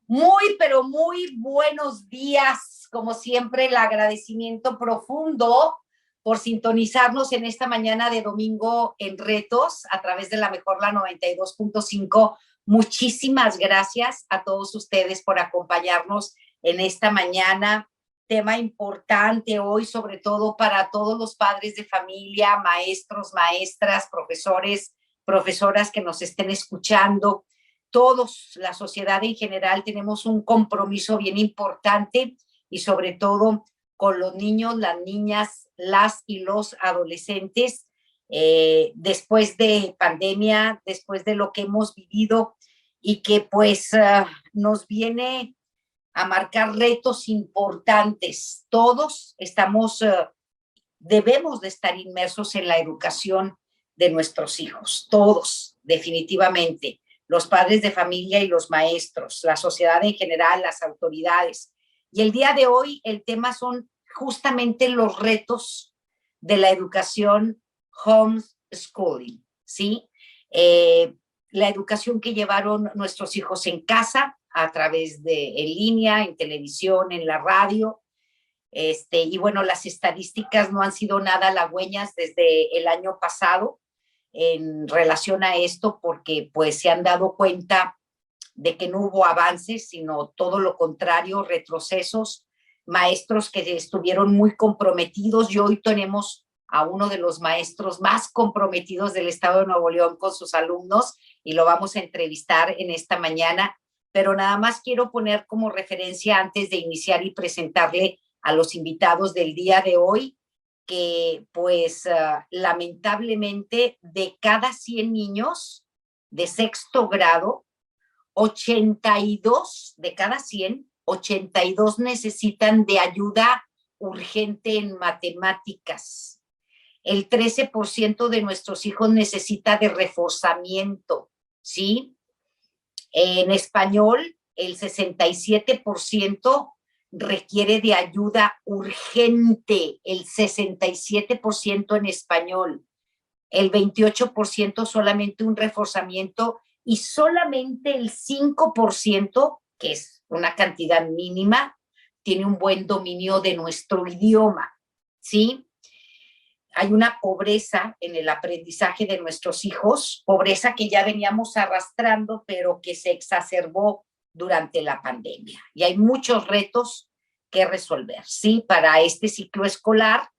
Muy, pero muy buenos días. Como siempre, el agradecimiento profundo por sintonizarnos en esta mañana de domingo en Retos a través de la mejor, la 92.5. Muchísimas gracias a todos ustedes por acompañarnos en esta mañana. Tema importante hoy, sobre todo para todos los padres de familia, maestros, maestras, profesores, profesoras que nos estén escuchando. Todos, la sociedad en general, tenemos un compromiso bien importante y sobre todo con los niños, las niñas, las y los adolescentes, después de pandemia, después de lo que hemos vivido y que pues nos viene a marcar retos importantes. Todos debemos de estar inmersos en la educación de nuestros hijos, todos, definitivamente. Los padres de familia y los maestros, la sociedad en general, las autoridades. Y el día de hoy el tema son justamente los retos de la educación homeschooling, ¿sí? La educación que llevaron nuestros hijos en casa, a través en línea, en televisión, en la radio. Y bueno, las estadísticas no han sido nada halagüeñas desde el año pasado en relación a esto, porque pues se han dado cuenta de que no hubo avances, sino todo lo contrario, retrocesos, maestros que estuvieron muy comprometidos y hoy tenemos a uno de los maestros más comprometidos del estado de Nuevo León con sus alumnos y lo vamos a entrevistar en esta mañana, pero nada más quiero poner como referencia antes de iniciar y presentarle a los invitados del día de hoy, que pues lamentablemente de cada 100 niños de sexto grado, 82 de cada 100, 82 necesitan de ayuda urgente en matemáticas. El 13% de nuestros hijos necesita de reforzamiento, ¿sí? En español, el 67% requiere de ayuda urgente, el 67% en español, el 28% solamente un reforzamiento y solamente el 5%, que es una cantidad mínima, tiene un buen dominio de nuestro idioma, ¿sí? Hay una pobreza en el aprendizaje de nuestros hijos, pobreza que ya veníamos arrastrando, pero que se exacerbó durante la pandemia. Y hay muchos retos que resolver, ¿sí? Para este ciclo escolar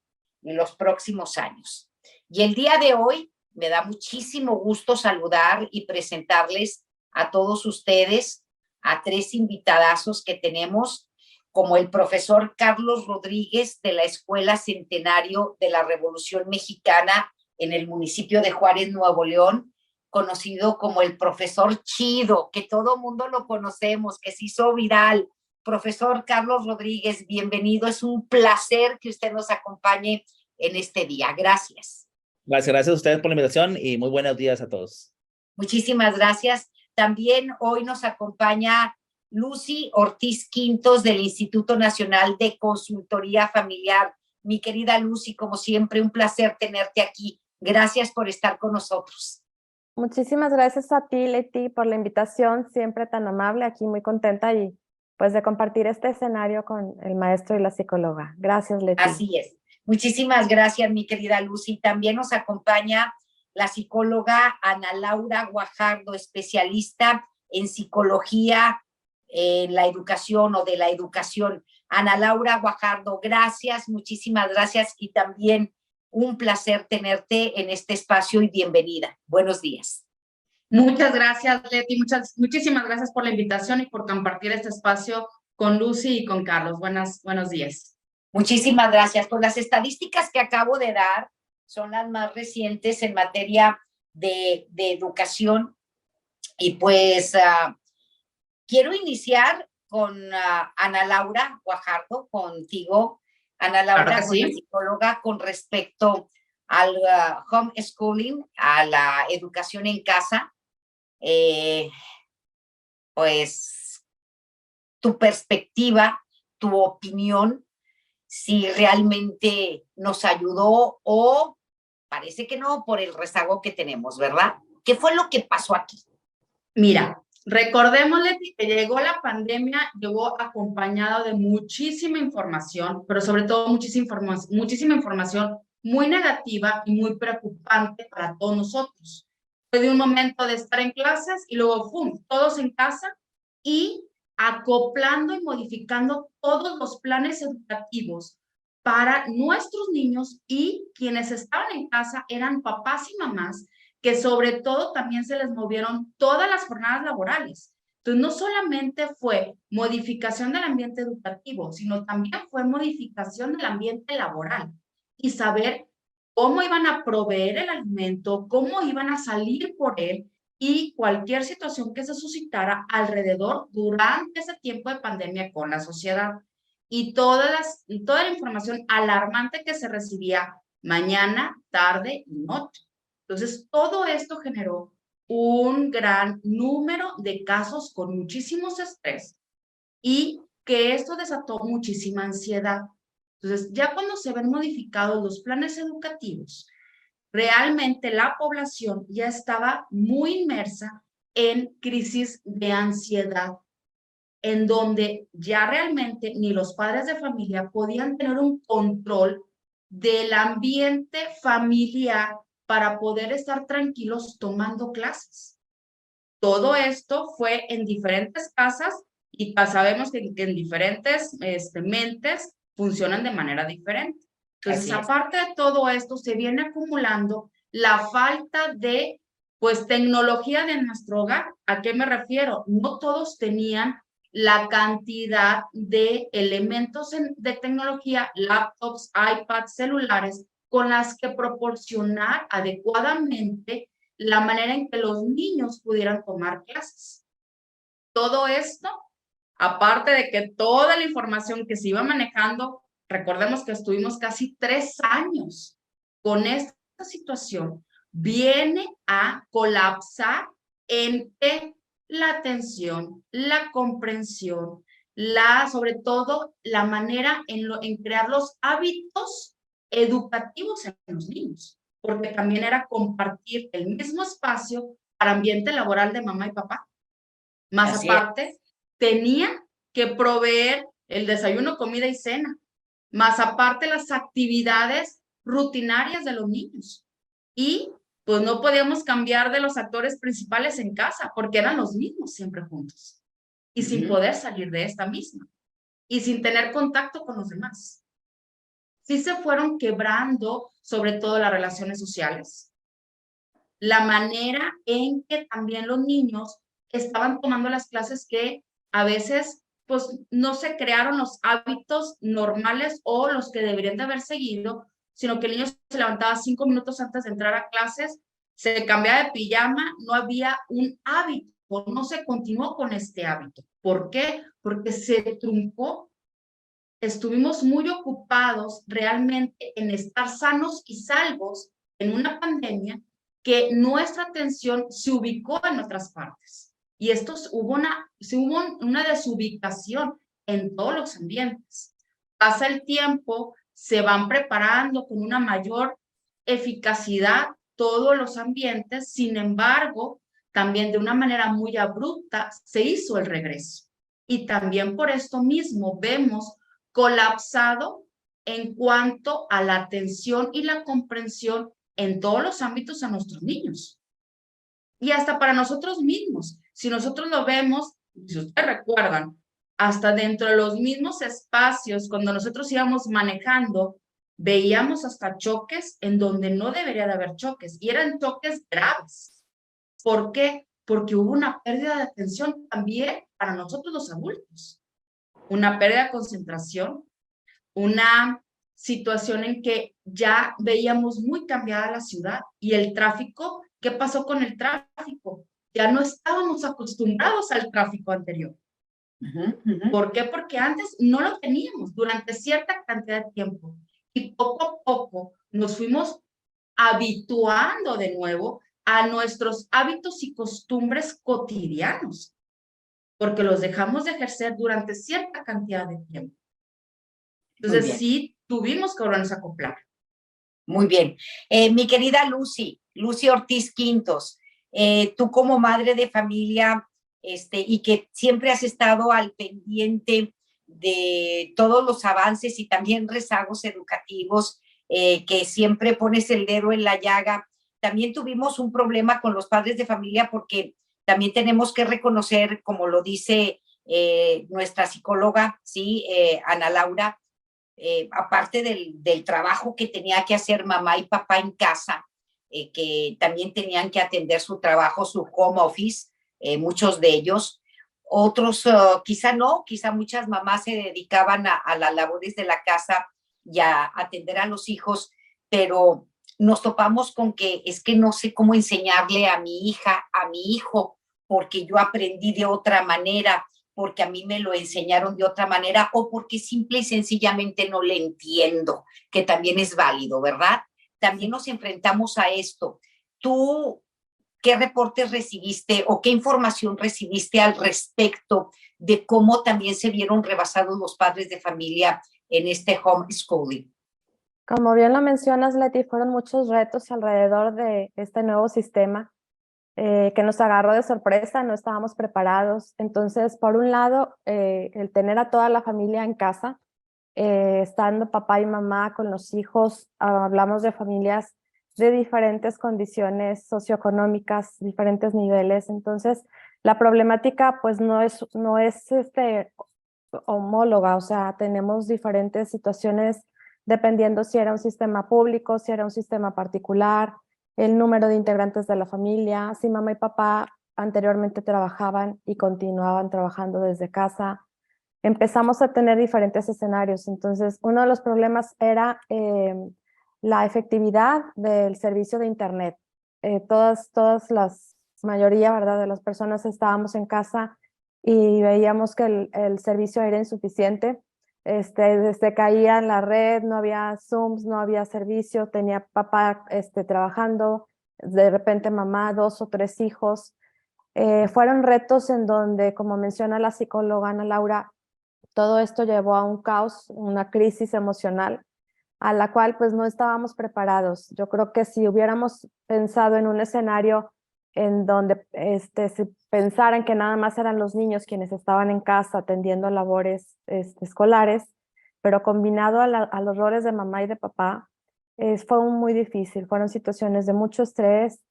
y los próximos años. Y el día de hoy me da muchísimo gusto saludar y presentarles a todos ustedes a 3 invitadazos que tenemos, como el profesor Carlos Rodríguez de la Escuela Centenario de la Revolución Mexicana en el municipio de Juárez, Nuevo León, conocido como el profesor Chido, que todo mundo lo conocemos, que se hizo viral. Profesor Carlos Rodríguez, bienvenido. Es un placer que usted nos acompañe en este día. Gracias. Gracias a ustedes por la invitación y muy buenos días a todos. Muchísimas gracias. También hoy nos acompaña Lucy Ortiz Quintos del Instituto Nacional de Consultoría Familiar. Mi querida Lucy, como siempre, un placer tenerte aquí. Gracias por estar con nosotros. Muchísimas gracias a ti, Leti, por la invitación, siempre tan amable, aquí muy contenta y pues de compartir este escenario con el maestro y la psicóloga. Gracias, Leti. Así es. Muchísimas gracias, mi querida Lucy. También nos acompaña la psicóloga Ana Laura Guajardo, especialista en psicología en la educación o de la educación. Ana Laura Guajardo, gracias, muchísimas gracias y también un placer tenerte en este espacio y bienvenida. Buenos días. Muchas gracias, Leti. Muchísimas gracias por la invitación y por compartir este espacio con Lucy y con Carlos. Buenos días. Muchísimas gracias. Pues las estadísticas que acabo de dar son las más recientes en materia de educación y pues quiero iniciar con Ana Laura Guajardo, contigo, Ana Laura, claro que sí. Psicóloga, con respecto al homeschooling, a la educación en casa. Pues tu perspectiva, tu opinión, si realmente nos ayudó o parece que no por el rezago que tenemos, ¿verdad? ¿Qué fue lo que pasó aquí? Mira, Recordemos, Leti, que llegó la pandemia, llegó acompañado de muchísima información, pero sobre todo muchísima información muy negativa y muy preocupante para todos nosotros. Fue de un momento de estar en clases y luego, ¡pum!, todos en casa y acoplando y modificando todos los planes educativos para nuestros niños, y quienes estaban en casa eran papás y mamás, que sobre todo también se les movieron todas las jornadas laborales. Entonces, no solamente fue modificación del ambiente educativo, sino también fue modificación del ambiente laboral y saber cómo iban a proveer el alimento, cómo iban a salir por él y cualquier situación que se suscitara alrededor durante ese tiempo de pandemia con la sociedad. Y toda la información alarmante que se recibía mañana, tarde y noche. Entonces, todo esto generó un gran número de casos con muchísimos estrés y que esto desató muchísima ansiedad. Entonces, ya cuando se ven modificados los planes educativos, realmente la población ya estaba muy inmersa en crisis de ansiedad, en donde ya realmente ni los padres de familia podían tener un control del ambiente familiar para poder estar tranquilos tomando clases. Todo esto fue en diferentes casas y sabemos que en diferentes mentes funcionan de manera diferente. Entonces, aparte de todo esto, se viene acumulando la falta de, pues, tecnología de nuestro hogar. ¿A qué me refiero? No todos tenían la cantidad de elementos de tecnología, laptops, iPads, celulares, con las que proporcionar adecuadamente la manera en que los niños pudieran tomar clases. Todo esto, aparte de que toda la información que se iba manejando, recordemos que estuvimos casi 3 años con esta situación, viene a colapsar en que la atención, la comprensión, sobre todo la manera en crear los hábitos educativos en los niños, porque también era compartir el mismo espacio para ambiente laboral de mamá y papá. Más Así aparte, tenía que proveer el desayuno, comida y cena, más aparte las actividades rutinarias de los niños. Y pues no podíamos cambiar de los actores principales en casa, porque eran los mismos siempre juntos. Y sin poder salir de esta misma. Y sin tener contacto con los demás. Sí se fueron quebrando, sobre todo las relaciones sociales. La manera en que también los niños estaban tomando las clases, que a veces pues no se crearon los hábitos normales o los que deberían de haber seguido, sino que el niño se levantaba 5 minutos antes de entrar a clases, se cambiaba de pijama, no había un hábito, no se continuó con este hábito. ¿Por qué? Porque se truncó. Estuvimos muy ocupados realmente en estar sanos y salvos en una pandemia, que nuestra atención se ubicó en otras partes. Y esto hubo una desubicación en todos los ambientes. Pasa el tiempo, se van preparando con una mayor eficacidad todos los ambientes, sin embargo, también de una manera muy abrupta se hizo el regreso. Y también por esto mismo vemos colapsado en cuanto a la atención y la comprensión en todos los ámbitos a nuestros niños. Y hasta para nosotros mismos. Si nosotros lo vemos, si ustedes recuerdan, hasta dentro de los mismos espacios, cuando nosotros íbamos manejando, veíamos hasta choques en donde no debería de haber choques, y eran choques graves. ¿Por qué? Porque hubo una pérdida de atención también para nosotros los adultos. Una pérdida de concentración, una situación en que ya veíamos muy cambiada la ciudad y el tráfico. ¿Qué pasó con el tráfico? Ya no estábamos acostumbrados al tráfico anterior. ¿Por qué? Porque antes no lo teníamos durante cierta cantidad de tiempo y poco a poco nos fuimos habituando de nuevo a nuestros hábitos y costumbres cotidianos, porque los dejamos de ejercer durante cierta cantidad de tiempo. Entonces sí tuvimos que volvernos a acoplar. Muy bien. Mi querida Lucy Ortiz Quintos, tú como madre de familia, y que siempre has estado al pendiente de todos los avances y también rezagos educativos, que siempre pones el dedo en la llaga. También tuvimos un problema con los padres de familia porque también tenemos que reconocer, como lo dice nuestra psicóloga, ¿sí? Ana Laura, aparte del trabajo que tenía que hacer mamá y papá en casa, que también tenían que atender su trabajo, su home office, muchos de ellos. Otros quizá no, quizá muchas mamás se dedicaban a las labores de la casa y a atender a los hijos, pero nos topamos con que es que no sé cómo enseñarle a mi hija, a mi hijo, porque yo aprendí de otra manera, porque a mí me lo enseñaron de otra manera o porque simple y sencillamente no le entiendo, que también es válido, ¿verdad? También nos enfrentamos a esto. ¿Tú qué reportes recibiste o qué información recibiste al respecto de cómo también se vieron rebasados los padres de familia en este homeschooling? Como bien lo mencionas, Leti, fueron muchos retos alrededor de este nuevo sistema que nos agarró de sorpresa, no estábamos preparados. Entonces, por un lado, el tener a toda la familia en casa, estando papá y mamá con los hijos, hablamos de familias de diferentes condiciones socioeconómicas, diferentes niveles. Entonces, la problemática pues no es homóloga, o sea, tenemos diferentes situaciones dependiendo si era un sistema público, si era un sistema particular, el número de integrantes de la familia, si mamá y papá anteriormente trabajaban y continuaban trabajando desde casa. Empezamos a tener diferentes escenarios. Entonces, uno de los problemas era la efectividad del servicio de Internet. Todas las mayoría, ¿verdad?, de las personas estábamos en casa y veíamos que el servicio era insuficiente. Desde caía en la red, no había Zooms, no había servicio, tenía papá trabajando, de repente mamá, 2 o 3 hijos. Fueron retos en donde, como menciona la psicóloga Ana Laura, todo esto llevó a un caos, una crisis emocional a la cual pues no estábamos preparados. Yo creo que si hubiéramos pensado en un escenario en donde se pensaran que nada más eran los niños quienes estaban en casa atendiendo labores escolares, pero combinado a los roles de mamá y de papá, fue muy difícil. Fueron situaciones de mucho estrés,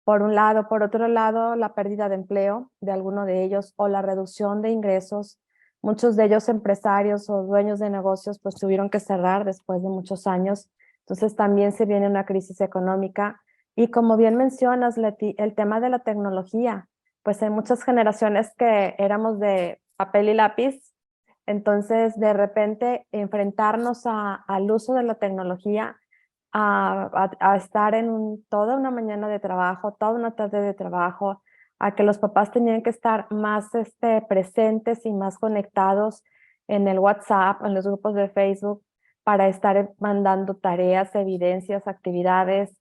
por un lado. Por otro lado, la pérdida de empleo de alguno de ellos o la reducción de ingresos. Muchos de ellos empresarios o dueños de negocios pues tuvieron que cerrar después de muchos años. Entonces también se viene una crisis económica. Y como bien mencionas, Leti, el tema de la tecnología, pues hay muchas generaciones que éramos de papel y lápiz. Entonces, de repente, enfrentarnos al uso de la tecnología, a estar en toda una mañana de trabajo, toda una tarde de trabajo, a que los papás tenían que estar más presentes y más conectados en el WhatsApp, en los grupos de Facebook, para estar mandando tareas, evidencias, actividades.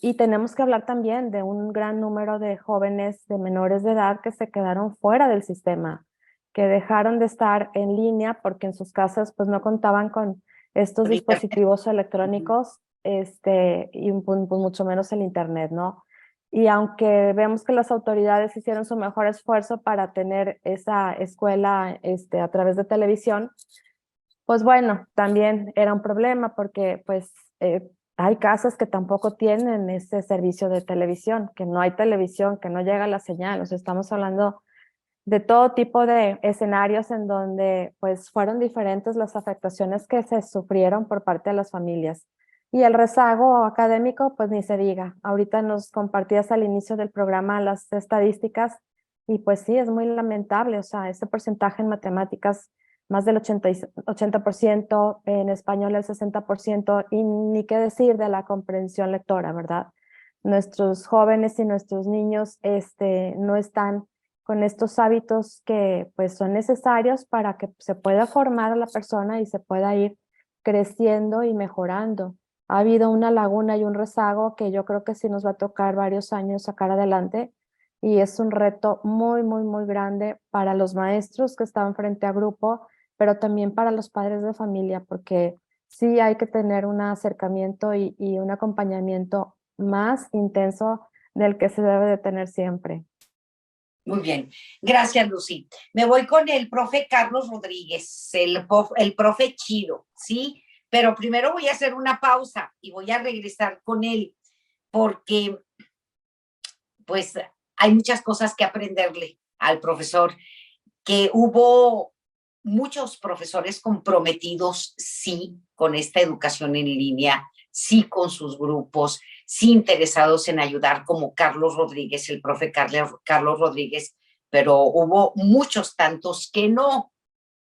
Y tenemos que hablar también de un gran número de jóvenes, de menores de edad, que se quedaron fuera del sistema, que dejaron de estar en línea porque en sus casas pues no contaban con estos dispositivos electrónicos, y pues, mucho menos el internet, ¿no? Y aunque vemos que las autoridades hicieron su mejor esfuerzo para tener esa escuela a través de televisión, pues bueno, también era un problema porque pues hay casas que tampoco tienen ese servicio de televisión, que no hay televisión, que no llega la señal. O sea, estamos hablando de todo tipo de escenarios en donde pues fueron diferentes las afectaciones que se sufrieron por parte de las familias. Y el rezago académico, pues ni se diga. Ahorita nos compartías al inicio del programa las estadísticas y pues sí, es muy lamentable. O sea, ese porcentaje en matemáticas, más del 80%, en español el 60%, y ni qué decir de la comprensión lectora, ¿verdad? Nuestros jóvenes y nuestros niños no están con estos hábitos que pues son necesarios para que se pueda formar a la persona y se pueda ir creciendo y mejorando. Ha habido una laguna y un rezago que yo creo que sí nos va a tocar varios años sacar adelante, y es un reto muy, muy, muy grande para los maestros que están frente a grupo, pero también para los padres de familia, porque sí hay que tener un acercamiento y un acompañamiento más intenso del que se debe de tener siempre. Muy bien, gracias, Lucy. Me voy con el profe Carlos Rodríguez, el profe chido, ¿sí? Pero primero voy a hacer una pausa y voy a regresar con él porque, pues, hay muchas cosas que aprenderle al profesor, que hubo muchos profesores comprometidos, sí, con esta educación en línea, sí, con sus grupos, sí, interesados en ayudar, como Carlos Rodríguez, el profe Carlos Rodríguez, pero hubo muchos tantos que no,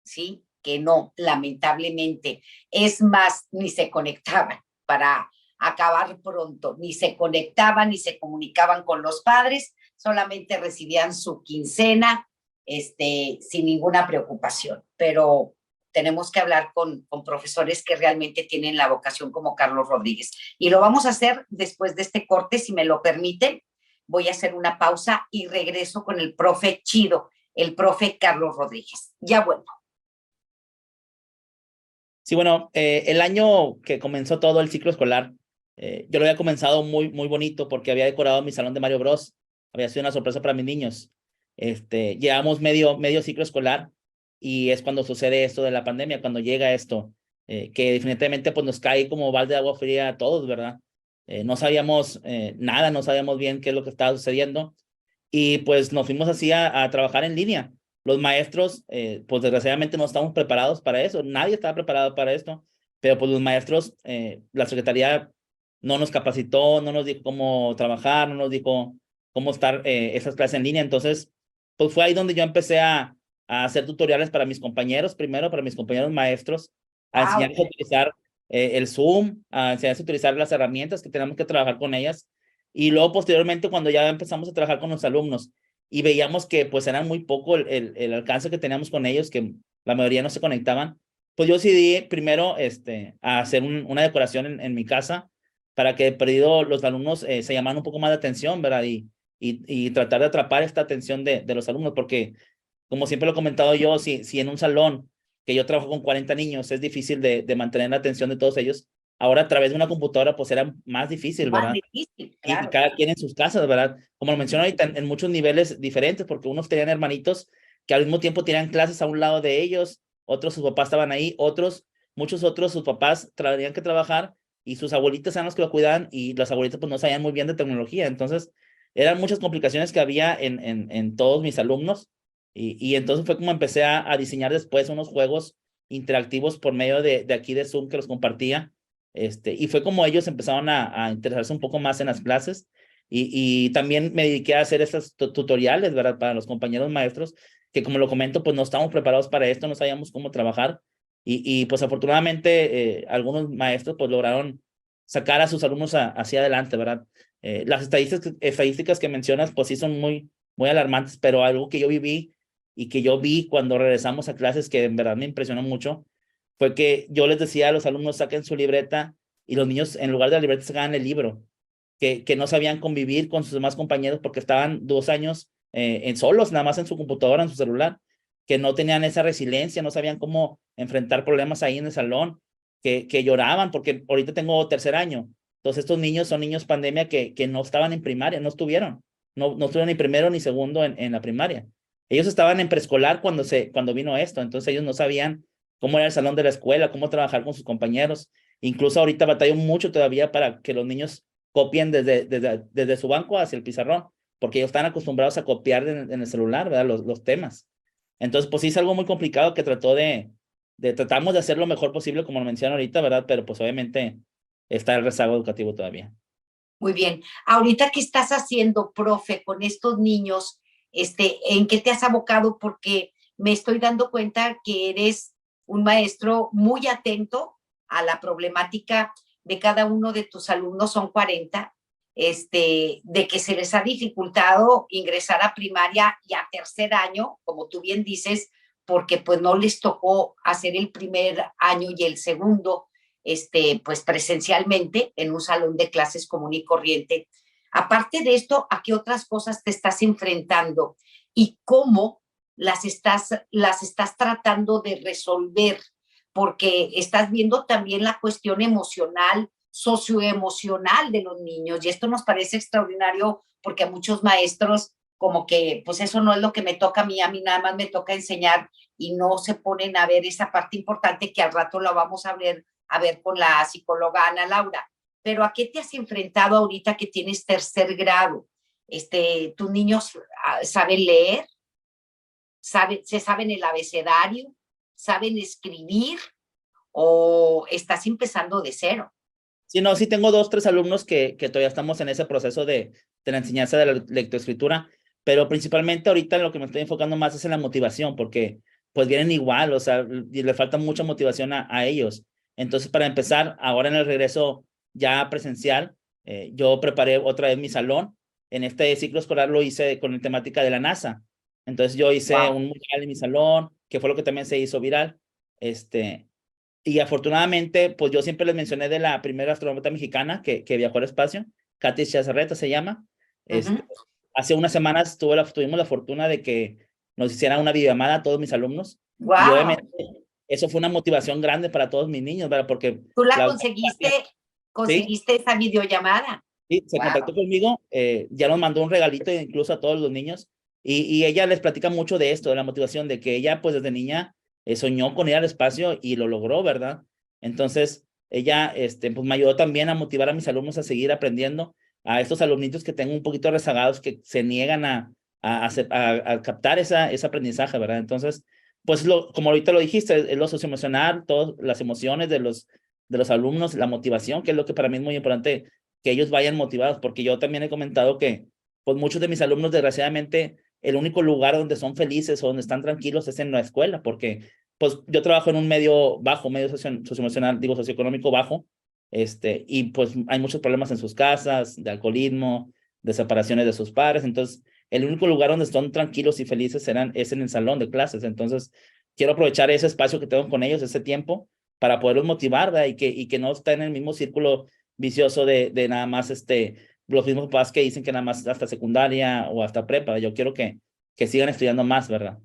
sí, que no, lamentablemente. Es más, ni se conectaban para acabar pronto, ni se conectaban, ni se comunicaban con los padres, solamente recibían su quincena, sin ninguna preocupación. Pero tenemos que hablar con profesores que realmente tienen la vocación como Carlos Rodríguez. Y lo vamos a hacer después de este corte, si me lo permiten. Voy a hacer una pausa y regreso con el profe chido, el profe Carlos Rodríguez. Ya vuelvo. Sí, bueno, el año que comenzó todo el ciclo escolar, yo lo había comenzado muy, muy bonito porque había decorado mi salón de Mario Bros. Había sido una sorpresa para mis niños. Llevamos medio ciclo escolar y es cuando sucede esto de la pandemia, cuando llega esto, que definitivamente pues nos cae como balde de agua fría a todos, ¿verdad? No sabíamos nada, no sabíamos bien qué es lo que estaba sucediendo y pues nos fuimos así a trabajar en línea. Los maestros, pues desgraciadamente no estamos preparados para eso, nadie estaba preparado para esto, pero pues los maestros, la Secretaría no nos capacitó, no nos dijo cómo trabajar, no nos dijo cómo estar esas clases en línea, entonces pues fue ahí donde yo empecé a hacer tutoriales para mis compañeros, primero para mis compañeros maestros, a enseñarles a utilizar el Zoom, a enseñarles a utilizar las herramientas que tenemos que trabajar con ellas, y luego posteriormente cuando ya empezamos a trabajar con los alumnos, y veíamos que pues eran muy poco el alcance que teníamos con ellos, que la mayoría no se conectaban, pues yo decidí primero a hacer una decoración en mi casa para que perdido los alumnos se llamaran un poco más de atención, ¿verdad? Y tratar de atrapar esta atención de los alumnos, porque como siempre lo he comentado yo, si en un salón que yo trabajo con 40 niños es difícil de mantener la atención de todos ellos, ahora a través de una computadora pues era más difícil, ¿verdad? Más difícil, Y cada quien en sus casas, ¿verdad? Como lo menciono ahorita, en muchos niveles diferentes, porque unos tenían hermanitos que al mismo tiempo tenían clases a un lado de ellos, otros sus papás estaban ahí, muchos otros sus papás tenían que trabajar y sus abuelitas eran los que lo cuidaban y los abuelitos pues no sabían muy bien de tecnología, entonces eran muchas complicaciones que había en todos mis alumnos y entonces fue como empecé a diseñar después unos juegos interactivos por medio de aquí de Zoom que los compartía. Y fue como ellos empezaron a interesarse un poco más en las clases y también me dediqué a hacer estos tutoriales, ¿verdad? Para los compañeros maestros, que como lo comento, pues no estábamos preparados para esto, no sabíamos cómo trabajar y pues afortunadamente algunos maestros pues lograron sacar a sus alumnos hacia adelante, ¿verdad? Las estadísticas que mencionas pues sí son muy, muy alarmantes, pero algo que yo viví y que yo vi cuando regresamos a clases que en verdad me impresionó mucho fue que yo les decía a los alumnos saquen su libreta y los niños en lugar de la libreta sacaban el libro, que no sabían convivir con sus demás compañeros porque estaban 2 años en solos, nada más en su computadora, en su celular, que no tenían esa resiliencia, no sabían cómo enfrentar problemas ahí en el salón, que lloraban porque ahorita tengo 3er año. Entonces estos niños son niños pandemia que no estaban en primaria, no estuvieron ni primero ni segundo en la primaria. Ellos estaban en preescolar cuando vino esto, entonces ellos no sabían cómo era el salón de la escuela, cómo trabajar con sus compañeros. Incluso ahorita batallo mucho todavía para que los niños copien desde su banco hacia el pizarrón, porque ellos están acostumbrados a copiar en el celular, ¿verdad? Los temas. Entonces, pues sí es algo muy complicado que tratamos de hacer lo mejor posible, como lo mencioné ahorita, ¿verdad? Pero pues obviamente está el rezago educativo todavía. Muy bien. Ahorita, ¿qué estás haciendo, profe, con estos niños? ¿En qué te has abocado? Porque me estoy dando cuenta que eres un maestro muy atento a la problemática de cada uno de tus alumnos, son 40, de que se les ha dificultado ingresar a primaria y a 3er año, como tú bien dices, porque pues no les tocó hacer el primer año y el segundo, pues presencialmente en un salón de clases común y corriente. Aparte de esto, ¿a qué otras cosas te estás enfrentando y cómo las estás tratando de resolver? Porque estás viendo también la cuestión emocional, socioemocional de los niños, y esto nos parece extraordinario porque a muchos maestros como que pues eso no es lo que me toca a mí nada más me toca enseñar y no se ponen a ver esa parte importante que al rato la vamos a ver con la psicóloga Ana Laura. Pero ¿a qué te has enfrentado ahorita que tienes tercer grado? ¿Tus niños saben leer? ¿Se saben el abecedario? ¿Saben escribir? ¿O estás empezando de cero? Sí, no, sí tengo 2, 3 alumnos que todavía estamos en ese proceso de la enseñanza de la lectoescritura, pero principalmente ahorita lo que me estoy enfocando más es en la motivación, porque pues vienen igual, o sea, y le falta mucha motivación a ellos. Entonces, para empezar, ahora en el regreso ya presencial, yo preparé otra vez mi salón. En este ciclo escolar lo hice con la temática de la NASA. Entonces, yo hice un mural en mi salón, que fue lo que también se hizo viral. Y afortunadamente, pues yo siempre les mencioné de la primera astronauta mexicana que viajó al espacio, Katy Chazarreta se llama. Hace unas semanas tuvimos la fortuna de que nos hicieran una videollamada a todos mis alumnos. Wow. Y obviamente eso fue una motivación grande para todos mis niños, ¿verdad? Porque tú la conseguiste esa videollamada. Sí, se contactó conmigo, ya nos mandó un regalito incluso a todos los niños y ella les platica mucho de esto, de la motivación, de que ella pues desde niña soñó con ir al espacio y lo logró, ¿verdad? Entonces ella pues me ayudó también a motivar a mis alumnos a seguir aprendiendo, a estos alumnitos que tengo un poquito rezagados que se niegan a captar ese aprendizaje, ¿verdad? Entonces, pues como ahorita lo dijiste, es lo socioemocional, todas las emociones de los alumnos, la motivación, que es lo que para mí es muy importante, que ellos vayan motivados, porque yo también he comentado que pues muchos de mis alumnos, desgraciadamente, el único lugar donde son felices o donde están tranquilos es en la escuela, porque pues yo trabajo en un medio bajo, medio socioemocional, digo socioeconómico bajo, y pues hay muchos problemas en sus casas, de alcoholismo, de separaciones de sus padres, entonces el único lugar donde están tranquilos y felices es en el salón de clases, entonces quiero aprovechar ese espacio que tengo con ellos, ese tiempo, para poderlos motivar, ¿verdad? Y que no estén en el mismo círculo vicioso de nada más los mismos papás que dicen que nada más hasta secundaria o hasta prepa. Yo quiero que sigan estudiando más, ¿verdad?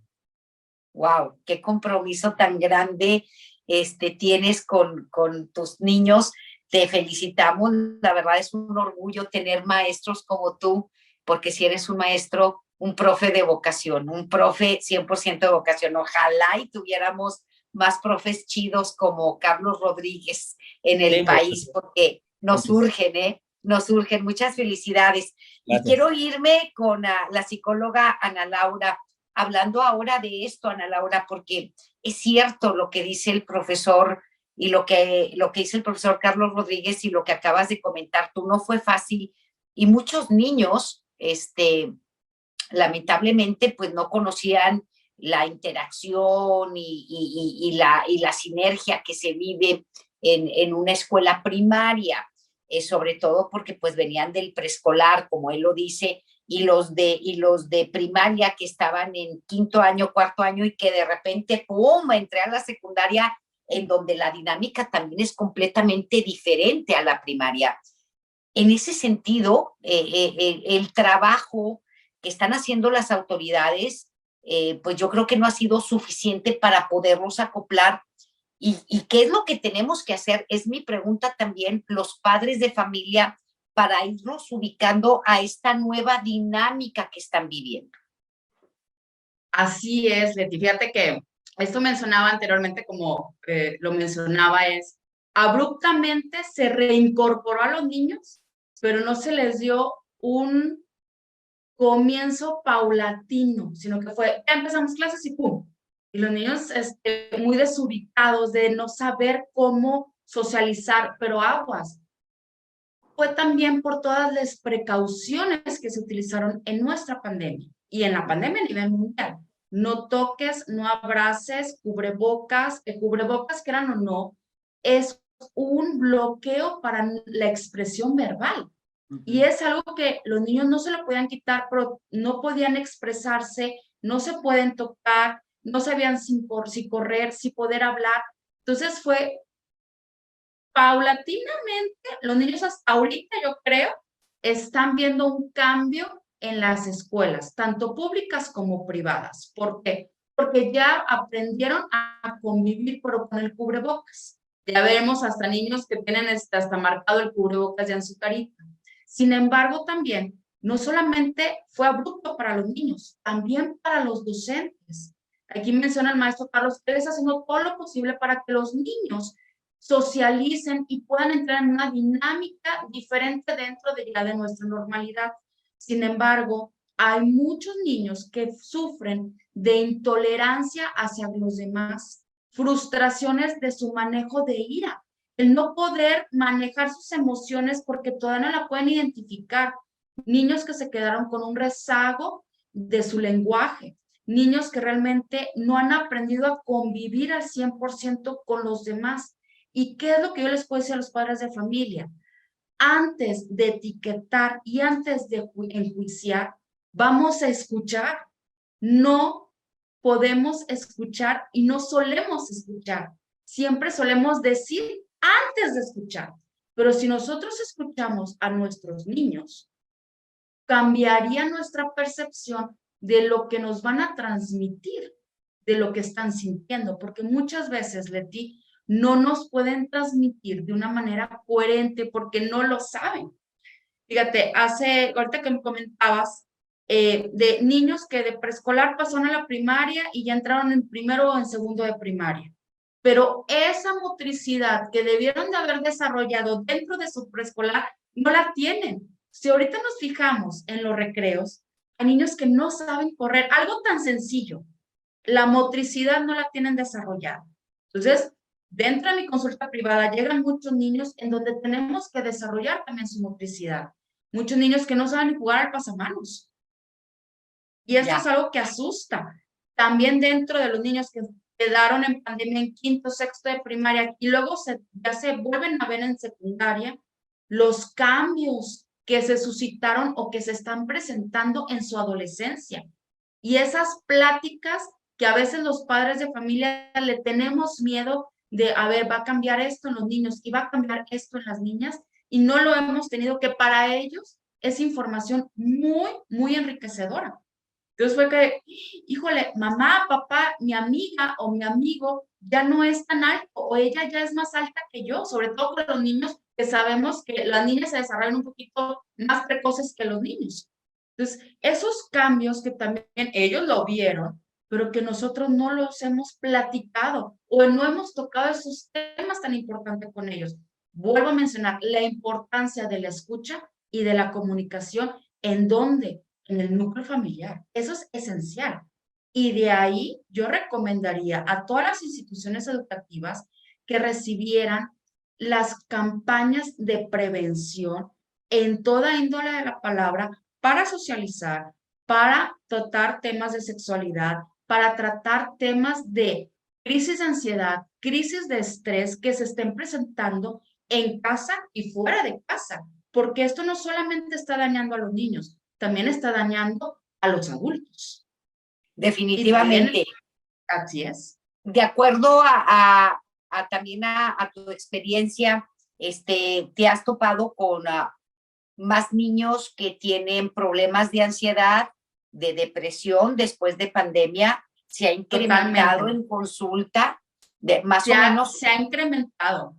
Wow, qué compromiso tan grande tienes con tus niños. Te felicitamos, la verdad es un orgullo tener maestros como tú, porque si eres un maestro, un profe de vocación, un profe 100% de vocación. Ojalá y tuviéramos más profes chidos como Carlos Rodríguez en el país, porque nos urgen, nos urgen. Muchas felicidades. Gracias. Y quiero irme con la psicóloga Ana Laura, hablando ahora de esto, Ana Laura, porque es cierto lo que dice el profesor y lo que dice el profesor Carlos Rodríguez y lo que acabas de comentar tú, no fue fácil. Y muchos niños, lamentablemente, pues no conocían la interacción y la sinergia que se vive en una escuela primaria, sobre todo porque pues venían del preescolar, como él lo dice, y los de primaria que estaban en quinto año, cuarto año y que de repente, ¡pum!, entré a la secundaria, en donde la dinámica también es completamente diferente a la primaria. En ese sentido, el trabajo que están haciendo las autoridades, pues yo creo que no ha sido suficiente para poderlos acoplar. ¿Y qué es lo que tenemos que hacer? Es mi pregunta también, los padres de familia, para irnos ubicando a esta nueva dinámica que están viviendo. Así es, Leti. Fíjate que esto mencionaba anteriormente, como lo mencionaba, es abruptamente se reincorporó a los niños, pero no se les dio un comienzo paulatino, sino que fue, ya empezamos clases y ¡pum! Y los niños muy desubicados de no saber cómo socializar, pero aguas. Fue también por todas las precauciones que se utilizaron en nuestra pandemia y en la pandemia a nivel mundial. No toques, no abraces, cubrebocas, quieran o no, es un bloqueo para la expresión verbal. Y es algo que los niños no se lo podían quitar, pero no podían expresarse, no se pueden tocar, no sabían si correr, si poder hablar. Entonces fue paulatinamente, los niños hasta ahorita, yo creo, están viendo un cambio en las escuelas, tanto públicas como privadas. ¿Por qué? Porque ya aprendieron a convivir pero con el cubrebocas. Ya vemos hasta niños que tienen hasta marcado el cubrebocas ya en su carita. Sin embargo, también no solamente fue abrupto para los niños, también para los docentes. Aquí menciona el maestro Carlos, él está haciendo todo lo posible para que los niños socialicen y puedan entrar en una dinámica diferente dentro de ya de nuestra normalidad. Sin embargo, hay muchos niños que sufren de intolerancia hacia los demás, frustraciones de su manejo de ira, el no poder manejar sus emociones porque todavía no la pueden identificar. Niños que se quedaron con un rezago de su lenguaje, niños que realmente no han aprendido a convivir al 100% con los demás. ¿Y qué es lo que yo les puedo decir a los padres de familia? Antes de etiquetar y antes de enjuiciar, vamos a escuchar. No podemos escuchar y no solemos escuchar. Siempre solemos decir antes de escuchar. Pero si nosotros escuchamos a nuestros niños, cambiaría nuestra percepción de lo que nos van a transmitir, de lo que están sintiendo, porque muchas veces, Leti, no nos pueden transmitir de una manera coherente porque no lo saben. Fíjate, ahorita que me comentabas, de niños que de preescolar pasaron a la primaria y ya entraron en primero o en segundo de primaria. Pero esa motricidad que debieron de haber desarrollado dentro de su preescolar, no la tienen. Si ahorita nos fijamos en los recreos, hay niños que no saben correr, algo tan sencillo, la motricidad no la tienen desarrollada. Entonces, dentro de mi consulta privada llegan muchos niños en donde tenemos que desarrollar también su motricidad. Muchos niños que no saben jugar al pasamanos. Y esto es algo que asusta. También dentro de los niños que quedaron en pandemia en quinto, sexto de primaria y luego ya se vuelven a ver en secundaria, los cambios que se suscitaron o que se están presentando en su adolescencia. Y esas pláticas que a veces los padres de familia le tenemos miedo de, a ver, va a cambiar esto en los niños y va a cambiar esto en las niñas, y no lo hemos tenido, que para ellos es información muy, muy enriquecedora. Entonces fue que, híjole, mamá, papá, mi amiga o mi amigo ya no es tan alto o ella ya es más alta que yo, sobre todo con los niños, que sabemos que las niñas se desarrollan un poquito más precoces que los niños. Entonces, esos cambios que también ellos lo vieron, pero que nosotros no los hemos platicado o no hemos tocado esos temas tan importantes con ellos. Vuelvo a mencionar la importancia de la escucha y de la comunicación. ¿En dónde? En el núcleo familiar. Eso es esencial. Y de ahí yo recomendaría a todas las instituciones educativas que recibieran las campañas de prevención en toda índole de la palabra para socializar, para tratar temas de sexualidad, para tratar temas de crisis de ansiedad, crisis de estrés que se estén presentando en casa y fuera de casa, porque esto no solamente está dañando a los niños, también está dañando a los adultos. Definitivamente. Así es. De acuerdo también a tu experiencia, te has topado con más niños que tienen problemas de ansiedad, de depresión después de pandemia. Se ha incrementado totalmente en consulta, más o menos. Se ha incrementado.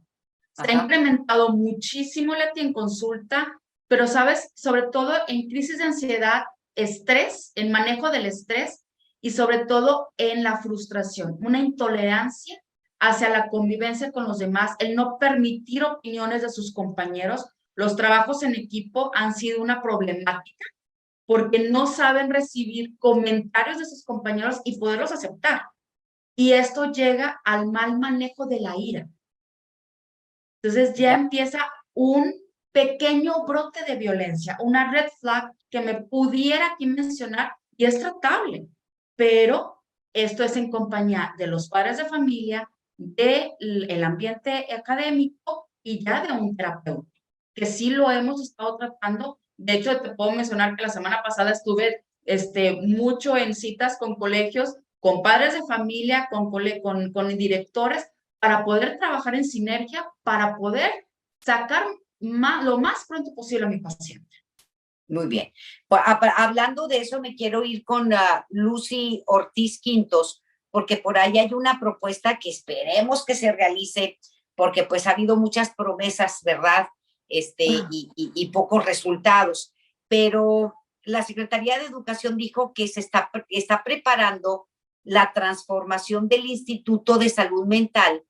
Se ha incrementado muchísimo, Leti, en consulta, pero sabes, sobre todo en crisis de ansiedad, estrés, en manejo del estrés y sobre todo en la frustración, una intolerancia hacia la convivencia con los demás, el no permitir opiniones de sus compañeros. Los trabajos en equipo han sido una problemática porque no saben recibir comentarios de sus compañeros y poderlos aceptar. Y esto llega al mal manejo de la ira. Entonces ya empieza un pequeño brote de violencia, una red flag que me pudiera aquí mencionar y es tratable, pero esto es en compañía de los padres de familia, del ambiente académico y ya de un terapeuta, que sí lo hemos estado tratando. De hecho, te puedo mencionar que la semana pasada estuve mucho en citas con colegios, con padres de familia, con directores, para poder trabajar en sinergia, para poder sacar lo más pronto posible a mi paciente. Muy bien. Pues, hablando de eso, me quiero ir con Lucy Ortiz Quintos, porque por ahí hay una propuesta que esperemos que se realice, porque pues ha habido muchas promesas, ¿verdad? Y pocos resultados. pero la Secretaría de Educación dijo que está preparando la transformación del Instituto de Salud Mental.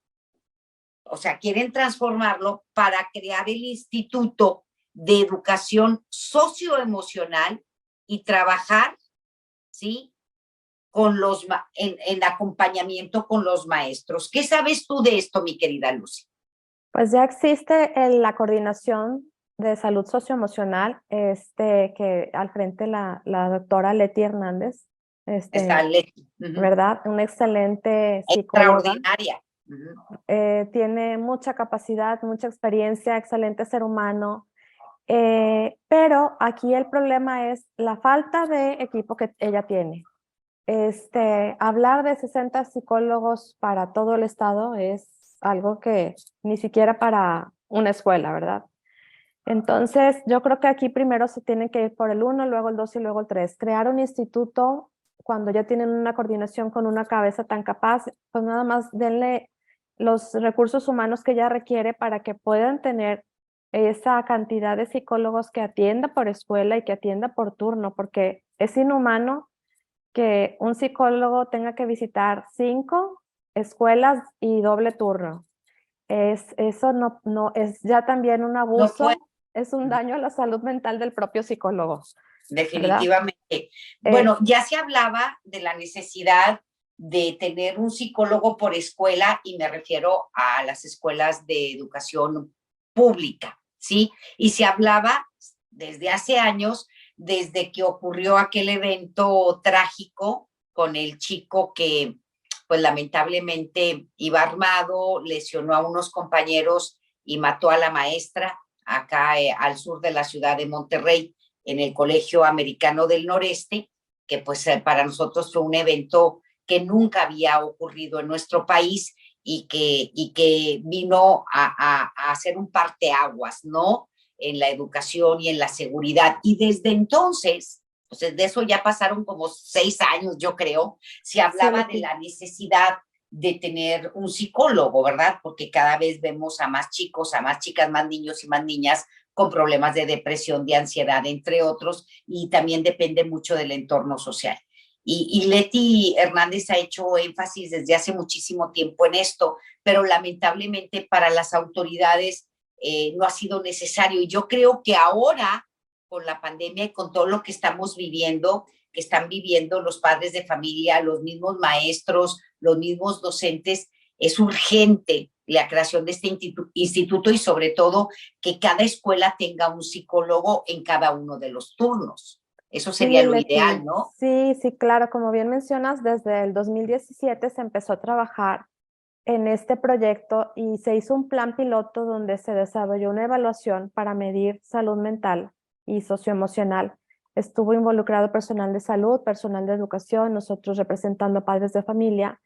O sea, quieren transformarlo para crear el Instituto de Educación Socioemocional y trabajar, ¿sí?, con en acompañamiento con los maestros. ¿Qué sabes tú de esto, mi querida Lucy? Pues ya existe la coordinación de salud socioemocional, que al frente la doctora Leti Hernández, Está Leti. ¿verdad? Una excelente psicóloga. Extraordinaria. Tiene mucha capacidad, mucha experiencia, excelente ser humano. Pero aquí el problema es la falta de equipo que ella tiene. Hablar de 60 psicólogos para todo el estado es algo que ni siquiera para una escuela, ¿verdad? Entonces, yo creo que aquí primero se tienen que ir por el 1, luego el 2 y luego el 3. Crear un instituto, cuando ya tienen una coordinación con una cabeza tan capaz, pues nada más denle los recursos humanos que ella requiere para que puedan tener esa cantidad de psicólogos que atienda por escuela y que atienda por turno, porque es inhumano que un psicólogo tenga que visitar 5 escuelas y doble turno. Eso no es ya también un abuso, es un daño a la salud mental del propio psicólogo. Definitivamente. ¿Verdad? Bueno, ya se hablaba de la necesidad de tener un psicólogo por escuela, y me refiero a las escuelas de educación pública, ¿sí? Y se hablaba desde hace años, desde que ocurrió aquel evento trágico con el chico que, pues lamentablemente iba armado, lesionó a unos compañeros y mató a la maestra acá al sur de la ciudad de Monterrey, en el Colegio Americano del Noreste, que pues para nosotros fue un evento que nunca había ocurrido en nuestro país y que vino a hacer un parteaguas, ¿no?, en la educación y en la seguridad. Y desde entonces, pues de eso ya pasaron como 6 años, yo creo, se hablaba de la necesidad de tener un psicólogo, ¿verdad? Porque cada vez vemos a más chicos, a más chicas, más niños y más niñas con problemas de depresión, de ansiedad, entre otros, y también depende mucho del entorno social. Y Leti Hernández ha hecho énfasis desde hace muchísimo tiempo en esto, pero lamentablemente para las autoridades no ha sido necesario. Y yo creo que ahora, con la pandemia y con todo lo que estamos viviendo, que están viviendo los padres de familia, los mismos maestros, los mismos docentes, es urgente la creación de este instituto y sobre todo que cada escuela tenga un psicólogo en cada uno de los turnos. Eso sería lo ideal, ¿no? Sí, sí, claro. Como bien mencionas, desde el 2017 se empezó a trabajar en este proyecto y se hizo un plan piloto donde se desarrolló una evaluación para medir salud mental y socioemocional. Estuvo involucrado personal de salud, personal de educación, nosotros representando padres de familia,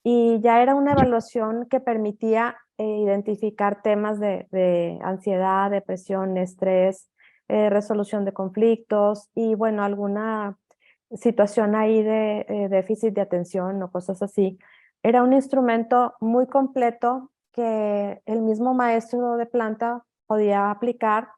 y ya era una evaluación que permitía identificar temas de ansiedad, depresión, estrés, resolución de conflictos y bueno, alguna situación ahí de déficit de atención o cosas así. Era un instrumento muy completo que el mismo maestro de planta podía aplicar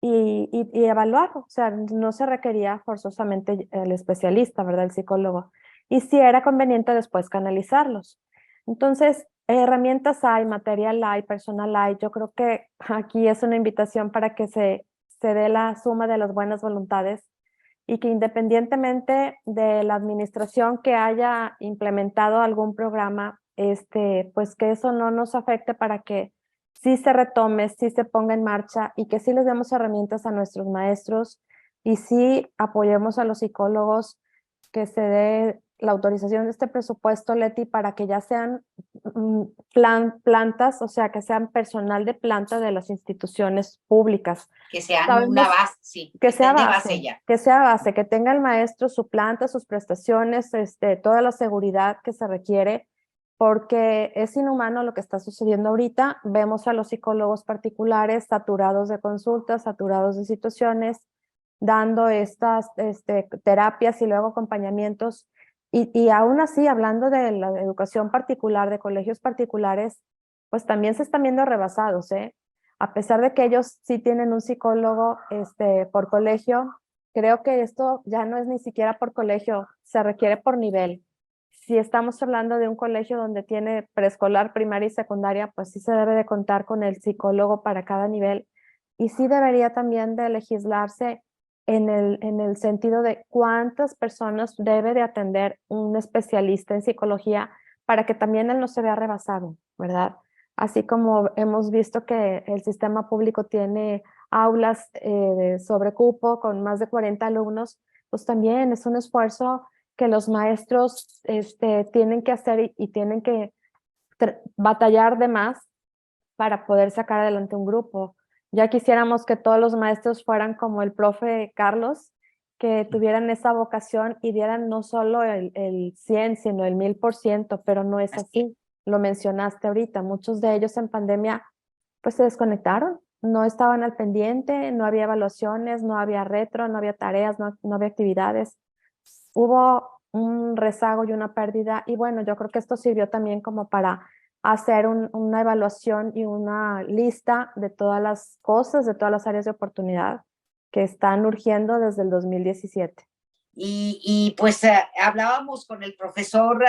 y evaluar, o sea, no se requería forzosamente el especialista, ¿verdad?, el psicólogo. Y sí era conveniente después canalizarlos. Entonces, herramientas hay, material hay, personal hay. Yo creo que aquí es una invitación para que se dé la suma de las buenas voluntades y que independientemente de la administración que haya implementado algún programa, pues que eso no nos afecte para que sí se retome, sí se ponga en marcha y que sí les demos herramientas a nuestros maestros y sí apoyemos a los psicólogos, que se dé la autorización de este presupuesto, Leti, para que ya sean plantas, o sea, que sean personal de planta de las instituciones públicas. Que sean una base, sí. Que sea base, que sea base, que tenga el maestro su planta, sus prestaciones, toda la seguridad que se requiere, porque es inhumano lo que está sucediendo ahorita. Vemos a los psicólogos particulares saturados de consultas, saturados de situaciones, dando estas terapias y luego acompañamientos. Y aún así, hablando de la educación particular, de colegios particulares, pues también se están viendo rebasados, ¿eh? A pesar de que ellos sí tienen un psicólogo por colegio, creo que esto ya no es ni siquiera por colegio, se requiere por nivel. Si estamos hablando de un colegio donde tiene preescolar, primaria y secundaria, pues sí se debe de contar con el psicólogo para cada nivel y sí debería también de legislarse en el sentido de cuántas personas debe de atender un especialista en psicología para que también él no se vea rebasado, ¿verdad? Así como hemos visto que el sistema público tiene aulas de sobrecupo con más de 40 alumnos, pues también es un esfuerzo que los maestros tienen que hacer y tienen que batallar de más para poder sacar adelante un grupo. Ya quisiéramos que todos los maestros fueran como el profe Carlos, que tuvieran esa vocación y dieran no solo el 100, sino el 1000%, pero no es así. Lo mencionaste ahorita, muchos de ellos en pandemia pues se desconectaron, no estaban al pendiente, no había evaluaciones, no había retro, no había tareas, no había actividades. Hubo un rezago y una pérdida y bueno, yo creo que esto sirvió también como para hacer una evaluación y una lista de todas las cosas, de todas las áreas de oportunidad que están urgiendo desde el 2017. Y pues hablábamos con el profesor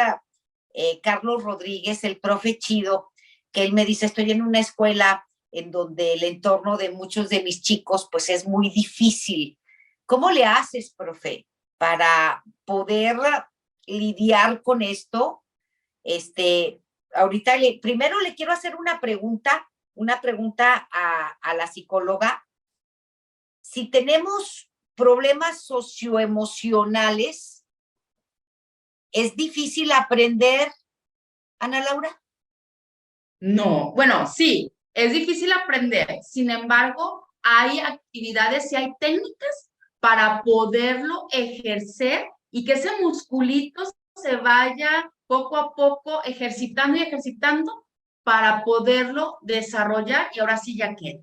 Carlos Rodríguez, el profe Chido, que él me dice, estoy en una escuela en donde el entorno de muchos de mis chicos pues es muy difícil. ¿Cómo le haces, profe, para poder lidiar con esto? Ahorita primero le quiero hacer una pregunta a la psicóloga. Si tenemos problemas socioemocionales, ¿es difícil aprender, Ana Laura? No, bueno, sí, es difícil aprender. Sin embargo, hay actividades y hay técnicas para poderlo ejercer y que ese musculito se vaya poco a poco ejercitando y ejercitando para poderlo desarrollar y ahora sí ya queda.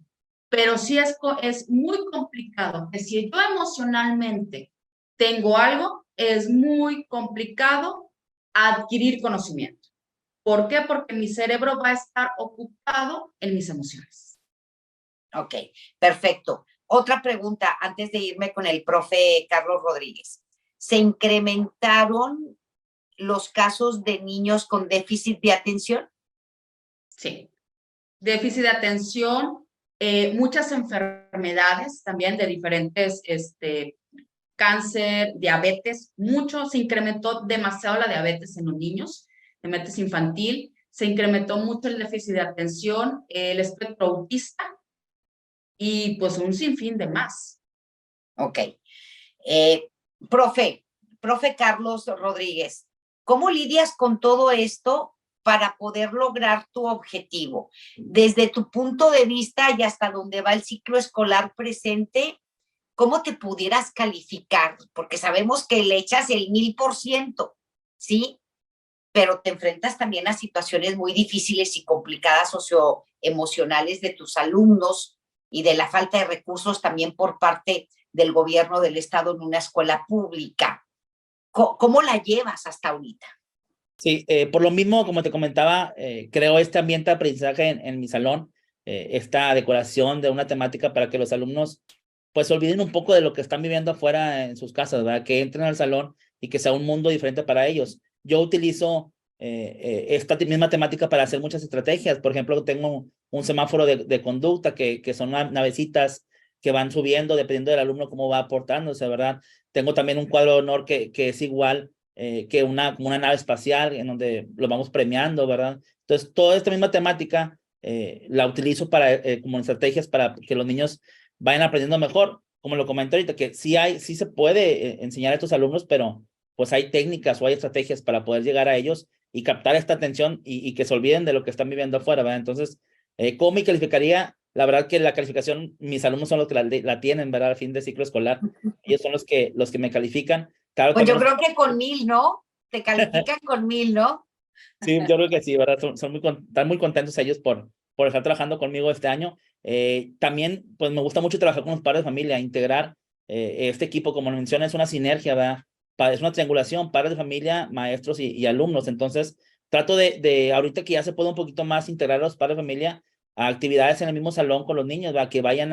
Pero sí es muy complicado, que si yo emocionalmente tengo algo, es muy complicado adquirir conocimiento. ¿Por qué? Porque mi cerebro va a estar ocupado en mis emociones. Ok, perfecto. Otra pregunta antes de irme con el profe Carlos Rodríguez. ¿Se incrementaron los casos de niños con déficit de atención? Sí, déficit de atención, muchas enfermedades también de diferentes, cáncer, diabetes, se incrementó demasiado la diabetes en los niños, diabetes infantil, se incrementó mucho el déficit de atención, el espectro autista y pues un sinfín de más. Ok. Profe Carlos Rodríguez, ¿cómo lidias con todo esto para poder lograr tu objetivo? Desde tu punto de vista y hasta donde va el ciclo escolar presente, ¿cómo te pudieras calificar? Porque sabemos que le echas el 1000%, ¿sí? Pero te enfrentas también a situaciones muy difíciles y complicadas socioemocionales de tus alumnos y de la falta de recursos también por parte del gobierno del estado en una escuela pública. ¿Cómo la llevas hasta ahorita? Sí, por lo mismo, como te comentaba, creo este ambiente de aprendizaje en mi salón, esta decoración de una temática para que los alumnos pues olviden un poco de lo que están viviendo afuera en sus casas, ¿verdad? Que entren al salón y que sea un mundo diferente para ellos. Yo utilizo esta misma temática para hacer muchas estrategias. Por ejemplo, tengo un semáforo de conducta que son navecitas que van subiendo dependiendo del alumno cómo va aportándose, ¿verdad? Tengo también un cuadro de honor que es igual que como una nave espacial en donde lo vamos premiando, ¿verdad? Entonces, toda esta misma temática la utilizo como estrategias para que los niños vayan aprendiendo mejor. Como lo comenté ahorita, que sí se puede enseñar a estos alumnos, pero pues hay técnicas o hay estrategias para poder llegar a ellos y captar esta atención y que se olviden de lo que están viviendo afuera, ¿verdad? Entonces, ¿cómo me calificaría? La verdad que la calificación, mis alumnos son los que la tienen, ¿verdad? Al fin de ciclo escolar. Ellos son los que me califican. Claro, pues yo creo que con 1000, ¿no? Te califican con 1000, ¿no? Sí, yo creo que sí, ¿verdad? Están muy contentos ellos por estar trabajando conmigo este año. También, pues me gusta mucho trabajar con los padres de familia, integrar este equipo, como lo mencioné, es una sinergia, ¿verdad? Es una triangulación, padres de familia, maestros y alumnos. Entonces, trato de ahorita que ya se puede un poquito más integrar a los padres de familia a actividades en el mismo salón con los niños, ¿verdad? Que vayan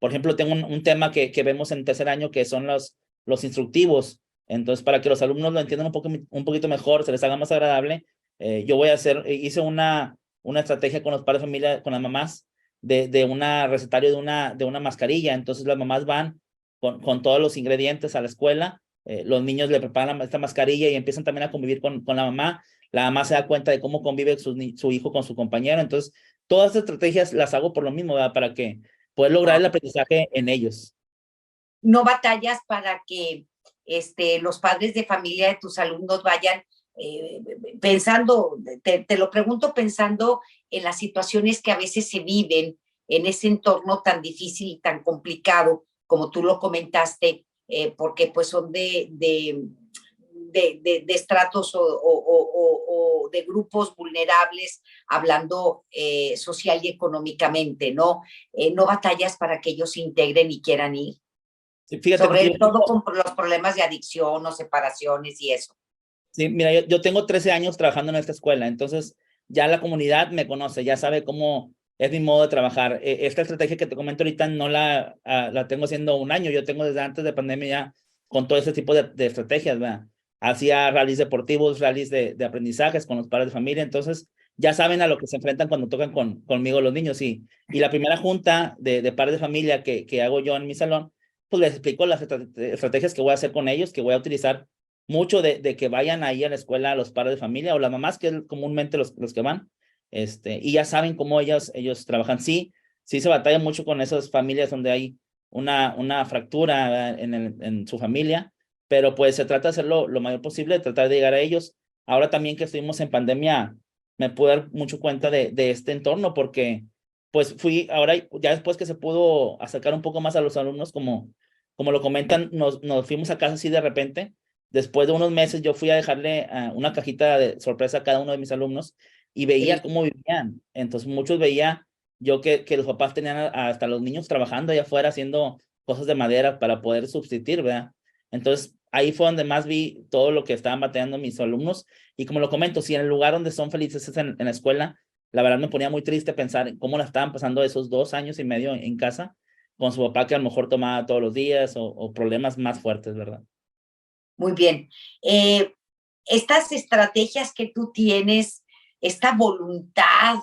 Por ejemplo, tengo un tema que vemos en tercer año que son los instructivos. Entonces, para que los alumnos lo entiendan un poquito mejor, se les haga más agradable, yo hice una estrategia con los padres de familia, con las mamás, de una recetario de una mascarilla. Entonces, las mamás van con todos los ingredientes a la escuela, los niños le preparan esta mascarilla y empiezan también a convivir con la mamá se da cuenta de cómo convive su hijo con su compañero. Entonces, todas estas estrategias las hago por lo mismo, ¿verdad? Para que poder lograr el aprendizaje en ellos. ¿No batallas para que los padres de familia de tus alumnos vayan pensando, te lo pregunto pensando en las situaciones que a veces se viven en ese entorno tan difícil y tan complicado, como tú lo comentaste, porque pues son de estratos o de grupos vulnerables, hablando social y económicamente, ¿no? ¿No batallas para que ellos se integren y quieran ir? Sí, fíjate, sobre todo con los problemas de adicción o separaciones y eso. Sí, mira, yo tengo 13 años trabajando en esta escuela, entonces ya la comunidad me conoce, ya sabe cómo es mi modo de trabajar. Esta estrategia que te comento ahorita no la tengo haciendo un año, yo tengo desde antes de pandemia ya con todo ese tipo de estrategias, ¿verdad? Hacía rallies deportivos, rallies de aprendizajes con los padres de familia, entonces ya saben a lo que se enfrentan cuando tocan conmigo los niños. Y la primera junta de padres de familia que hago yo en mi salón, pues les explico las estrategias que voy a hacer con ellos, que voy a utilizar mucho de que vayan ahí a la escuela los padres de familia o las mamás, que es comúnmente los que van, y ya saben cómo ellos trabajan. Sí se batalla mucho con esas familias donde hay una fractura en su familia, pero pues se trata de hacerlo lo mayor posible, tratar de llegar a ellos. Ahora también que estuvimos en pandemia, me pude dar mucho cuenta de este entorno, porque pues ahora ya después que se pudo acercar un poco más a los alumnos, como lo comentan, nos fuimos a casa así de repente. Después de unos meses yo fui a dejarle una cajita de sorpresa a cada uno de mis alumnos y veía cómo vivían. Entonces muchos veía yo que los papás tenían hasta los niños trabajando allá afuera haciendo cosas de madera para poder subsistir, ¿verdad? Entonces ahí fue donde más vi todo lo que estaban batallando mis alumnos. Y como lo comento, si en el lugar donde son felices es en la escuela, la verdad me ponía muy triste pensar en cómo la estaban pasando esos 2 años y medio en casa con su papá que a lo mejor tomaba todos los días o problemas más fuertes, ¿verdad? Muy bien. Estas estrategias que tú tienes, esta voluntad,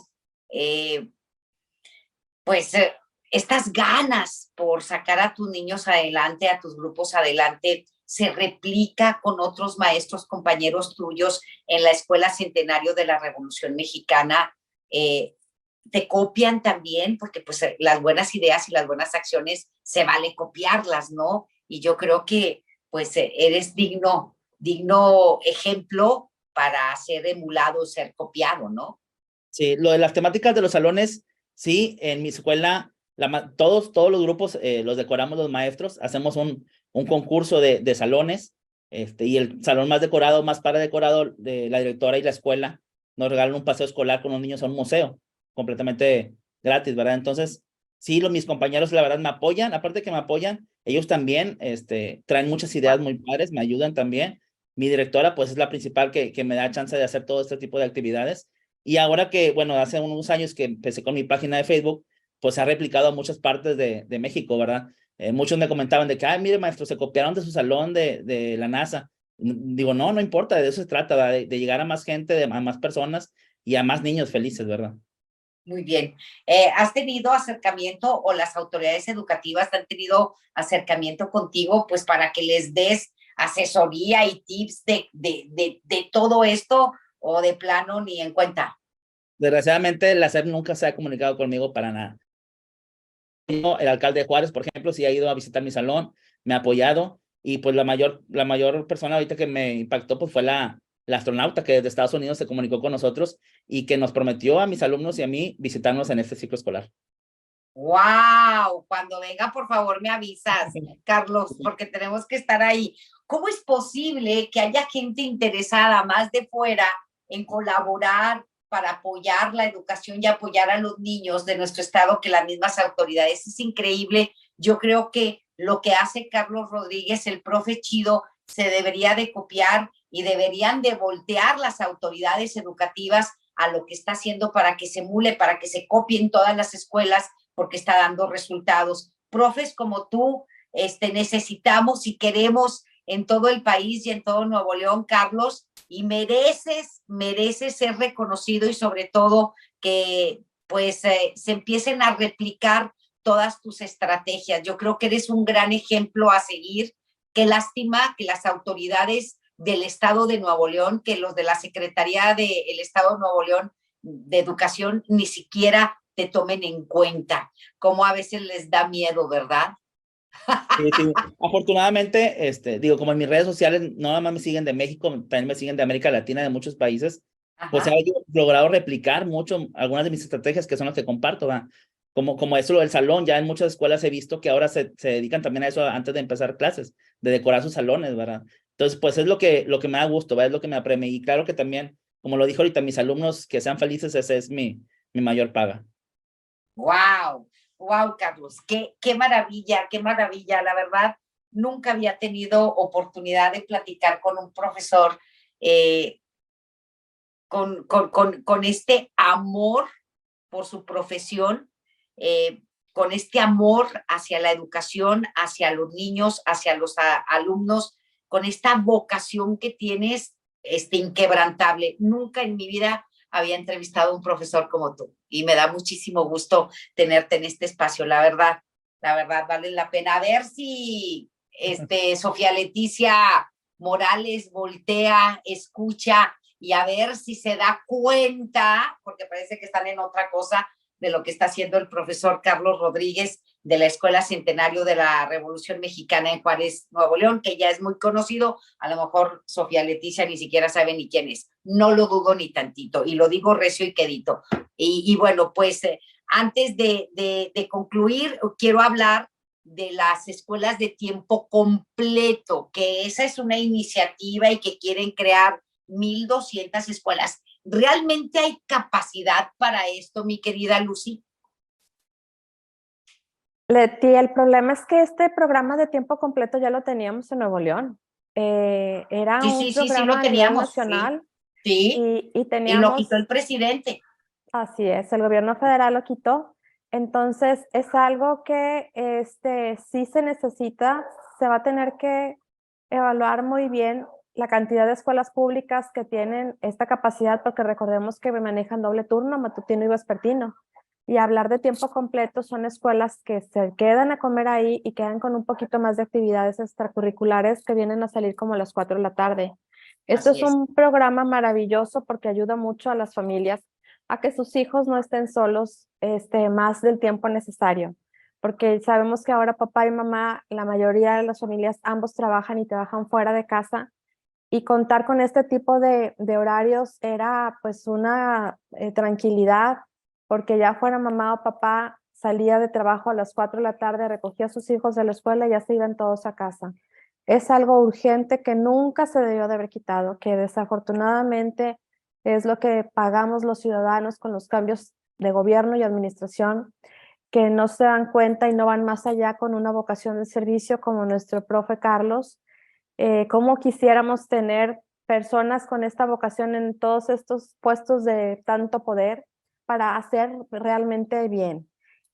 estas ganas por sacar a tus niños adelante, a tus grupos adelante, se replica con otros maestros, compañeros tuyos en la Escuela Centenario de la Revolución Mexicana. Te copian también, porque pues las buenas ideas y las buenas acciones se vale copiarlas, ¿no? Y yo creo que pues eres digno ejemplo para ser emulado, ser copiado, ¿no? Sí, lo de las temáticas de los salones, sí, en mi escuela, todos los grupos los decoramos los maestros, hacemos un concurso de salones, y el salón más decorado, más para decorado, de la directora y la escuela, nos regalan un paseo escolar con los niños a un museo, completamente gratis, ¿verdad? Entonces, sí, mis compañeros, la verdad, me apoyan, aparte que me apoyan, ellos también traen muchas ideas muy padres, me ayudan también. Mi directora, pues, es la principal que me da chance de hacer todo este tipo de actividades. Y ahora que, bueno, hace unos años que empecé con mi página de Facebook, pues se ha replicado a muchas partes de México, ¿verdad? Muchos me comentaban de que, ay, mire, maestro, se copiaron de su salón de la NASA. Digo, no importa, de eso se trata, ¿verdad? De llegar a más gente, a más personas y a más niños felices, ¿verdad? Muy bien. ¿Has tenido acercamiento o las autoridades educativas han tenido acercamiento contigo, pues para que les des asesoría y tips de todo esto, o de plano ni en cuenta? Desgraciadamente, la SEP nunca se ha comunicado conmigo para nada. El alcalde de Juárez, por ejemplo, sí ha ido a visitar mi salón, me ha apoyado, y pues la mayor persona ahorita que me impactó pues fue la astronauta que desde Estados Unidos se comunicó con nosotros y que nos prometió a mis alumnos y a mí visitarnos en este ciclo escolar. ¡Wow! Cuando venga, por favor, me avisas, Carlos, porque tenemos que estar ahí. ¿Cómo es posible que haya gente interesada más de fuera en colaborar para apoyar la educación y apoyar a los niños de nuestro estado que las mismas autoridades? Es increíble. Yo creo que lo que hace Carlos Rodríguez, el profe Chido, se debería de copiar y deberían de voltear las autoridades educativas a lo que está haciendo para que se emule, para que se copien todas las escuelas, porque está dando resultados. profes como tú necesitamos y queremos en todo el país y en todo Nuevo León, Carlos, y mereces ser reconocido y sobre todo que pues se empiecen a replicar todas tus estrategias. Yo creo que eres un gran ejemplo a seguir. Qué lástima que las autoridades del Estado de Nuevo León, que los de la Secretaría del Estado de Nuevo León de Educación ni siquiera te tomen en cuenta, como a veces les da miedo, ¿verdad? Sí, sí. Afortunadamente, digo, como en mis redes sociales no nada más me siguen de México, también me siguen de América Latina, de muchos países, pues he logrado replicar mucho algunas de mis estrategias que son las que comparto, ¿va? Como eso lo del salón, ya en muchas escuelas he visto que ahora se dedican también a eso antes de empezar clases, de decorar sus salones, ¿verdad? Entonces, pues es lo que me da gusto, ¿verdad? Es lo que me apremia. Y claro que también, como lo dijo ahorita, mis alumnos que sean felices, esa es mi mayor paga. ¡Wow! ¡Wow, Carlos! ¡Qué maravilla, qué maravilla! La verdad, nunca había tenido oportunidad de platicar con un profesor con este amor por su profesión, con este amor hacia la educación, hacia los niños, hacia los alumnos, con esta vocación que tienes inquebrantable. Nunca en mi vida había entrevistado a un profesor como tú y me da muchísimo gusto tenerte en este espacio, la verdad vale la pena. A ver si Sofía Leticia Morales voltea, escucha y a ver si se da cuenta, porque parece que están en otra cosa, de lo que está haciendo el profesor Carlos Rodríguez de la Escuela Centenario de la Revolución Mexicana en Juárez, Nuevo León, que ya es muy conocido. A lo mejor Sofía Leticia ni siquiera sabe ni quién es. No lo dudo ni tantito, y lo digo recio y quedito. Y bueno, pues antes de concluir, quiero hablar de las escuelas de tiempo completo, que esa es una iniciativa y que quieren crear 1,200 escuelas. ¿Realmente hay capacidad para esto, mi querida Lucy? Leti, el problema es que este programa de tiempo completo ya lo teníamos en Nuevo León. Era un programa a nivel nacional. Sí. Y teníamos... Y lo quitó el presidente. Así es, el gobierno federal lo quitó. Entonces, es algo que sí se necesita. Se va a tener que evaluar muy bien la cantidad de escuelas públicas que tienen esta capacidad, porque recordemos que manejan doble turno, matutino y vespertino. Y hablar de tiempo completo son escuelas que se quedan a comer ahí y quedan con un poquito más de actividades extracurriculares que vienen a salir como a las 4 de la tarde. Esto es un programa maravilloso porque ayuda mucho a las familias a que sus hijos no estén solos más del tiempo necesario. Porque sabemos que ahora papá y mamá, la mayoría de las familias, ambos trabajan y trabajan fuera de casa. Y contar con este tipo de horarios era pues una tranquilidad, porque ya fuera mamá o papá, salía de trabajo a las 4 de la tarde, recogía a sus hijos de la escuela y ya se iban todos a casa. Es algo urgente que nunca se debió de haber quitado, que desafortunadamente es lo que pagamos los ciudadanos con los cambios de gobierno y administración, que no se dan cuenta y no van más allá con una vocación de servicio como nuestro profe Carlos. Cómo quisiéramos tener personas con esta vocación en todos estos puestos de tanto poder para hacer realmente bien.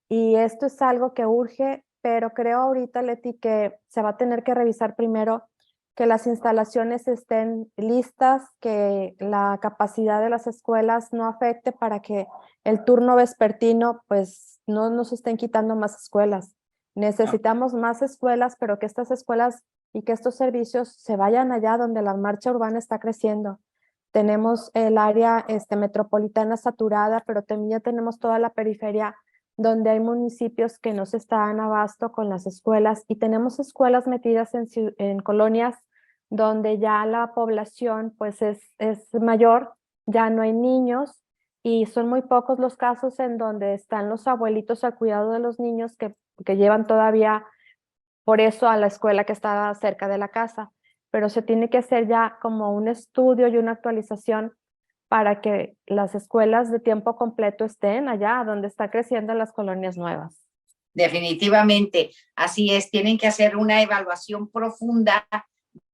Y esto es algo que urge, pero creo ahorita, Leti, que se va a tener que revisar primero que las instalaciones estén listas, que la capacidad de las escuelas no afecte para que el turno vespertino pues no nos estén quitando más escuelas. Necesitamos más escuelas, pero que estas escuelas y que estos servicios se vayan allá donde la marcha urbana está creciendo. Tenemos el área metropolitana saturada, pero también ya tenemos toda la periferia donde hay municipios que no se están abasto con las escuelas, y tenemos escuelas metidas en colonias donde ya la población pues es mayor, ya no hay niños, y son muy pocos los casos en donde están los abuelitos al cuidado de los niños que llevan todavía por eso a la escuela que está cerca de la casa, pero se tiene que hacer ya como un estudio y una actualización para que las escuelas de tiempo completo estén allá donde está creciendo las colonias nuevas. Definitivamente, así es, tienen que hacer una evaluación profunda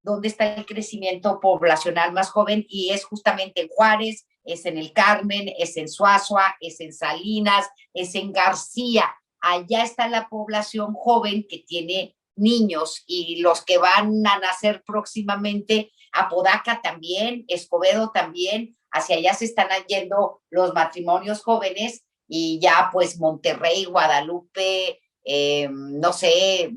dónde está el crecimiento poblacional más joven, y es justamente en Juárez, es en el Carmen, es en Suazua, es en Salinas, es en García. allá está la población joven que tiene niños y los que van a nacer próximamente, Apodaca también, Escobedo también, hacia allá se están yendo los matrimonios jóvenes y ya pues Monterrey, Guadalupe, no sé,